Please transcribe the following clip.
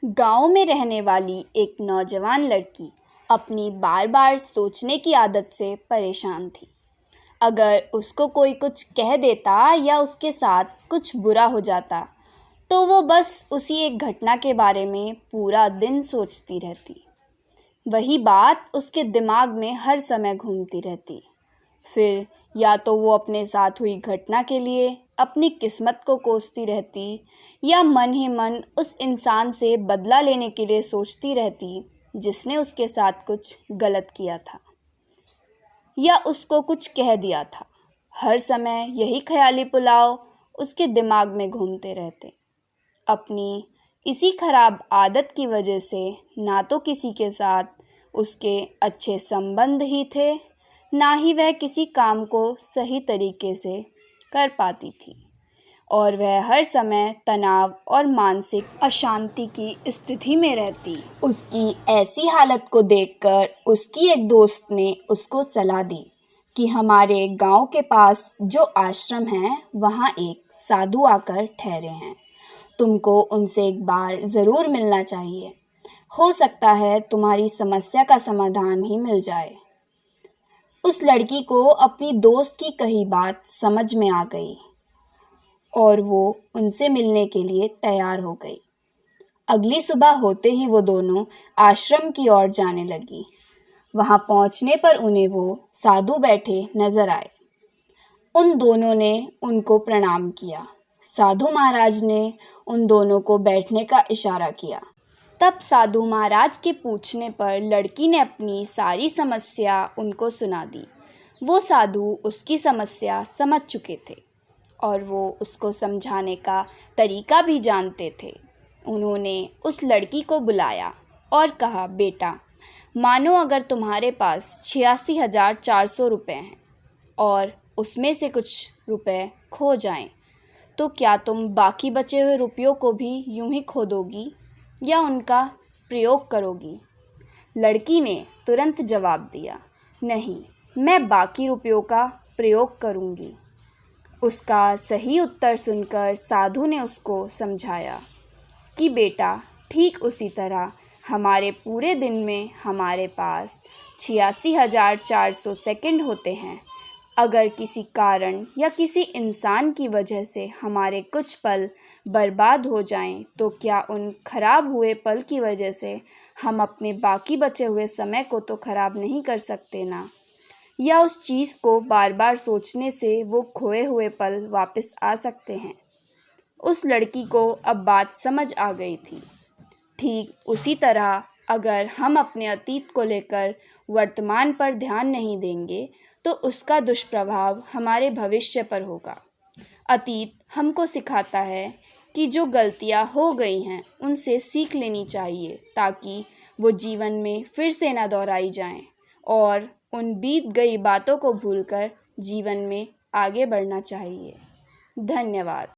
गांव में रहने वाली एक नौजवान लड़की अपनी बार बार सोचने की आदत से परेशान थी। अगर उसको कोई कुछ कह देता या उसके साथ कुछ बुरा हो जाता तो वो बस उसी एक घटना के बारे में पूरा दिन सोचती रहती। वही बात उसके दिमाग में हर समय घूमती रहती। फिर या तो वो अपने साथ हुई घटना के लिए अपनी किस्मत को कोसती रहती या मन ही मन उस इंसान से बदला लेने के लिए सोचती रहती जिसने उसके साथ कुछ गलत किया था या उसको कुछ कह दिया था। हर समय यही ख्याली पुलाव उसके दिमाग में घूमते रहते। अपनी इसी खराब आदत की वजह से ना तो किसी के साथ उसके अच्छे संबंध ही थे, ना ही वह किसी काम को सही तरीके से कर पाती थी और वह हर समय तनाव और मानसिक अशांति की स्थिति में रहती। उसकी ऐसी हालत को देखकर उसकी एक दोस्त ने उसको सलाह दी कि हमारे गांव के पास जो आश्रम है वहाँ एक साधु आकर ठहरे हैं। तुमको उनसे एक बार ज़रूर मिलना चाहिए। हो सकता है तुम्हारी समस्या का समाधान ही मिल जाए। उस लड़की को अपनी दोस्त की कही बात समझ में आ गई और वो उनसे मिलने के लिए तैयार हो गई। अगली सुबह होते ही वो दोनों आश्रम की ओर जाने लगी। वहाँ पहुँचने पर उन्हें वो साधु बैठे नजर आए। उन दोनों ने उनको प्रणाम किया। साधु महाराज ने उन दोनों को बैठने का इशारा किया। तब साधु महाराज के पूछने पर लड़की ने अपनी सारी समस्या उनको सुना दी। वो साधु उसकी समस्या समझ चुके थे और वो उसको समझाने का तरीका भी जानते थे। उन्होंने उस लड़की को बुलाया और कहा, बेटा, मानो अगर तुम्हारे पास 86,400 रुपये हैं और उसमें से कुछ रुपए खो जाएं, तो क्या तुम बाकी बचे हुए रुपयों को भी यूं ही खो दोगी या उनका प्रयोग करोगी? लड़की ने तुरंत जवाब दिया, नहीं, मैं बाकी रुपयों का प्रयोग करूंगी। उसका सही उत्तर सुनकर साधु ने उसको समझाया कि बेटा, ठीक उसी तरह हमारे पूरे दिन में हमारे पास 86,400 सेकंड होते हैं। अगर किसी कारण या किसी इंसान की वजह से हमारे कुछ पल बर्बाद हो जाएं, तो क्या उन खराब हुए पल की वजह से हम अपने बाकी बचे हुए समय को तो खराब नहीं कर सकते ना? या उस चीज़ को बार बार सोचने से वो खोए हुए पल वापस आ सकते हैं? उस लड़की को अब बात समझ आ गई थी। ठीक उसी तरह अगर हम अपने अतीत को लेकर वर्तमान पर ध्यान नहीं देंगे तो उसका दुष्प्रभाव हमारे भविष्य पर होगा। अतीत हमको सिखाता है कि जो गलतियां हो गई हैं उनसे सीख लेनी चाहिए ताकि वो जीवन में फिर से ना दोहराई जाएं और उन बीत गई बातों को भूलकर जीवन में आगे बढ़ना चाहिए। धन्यवाद।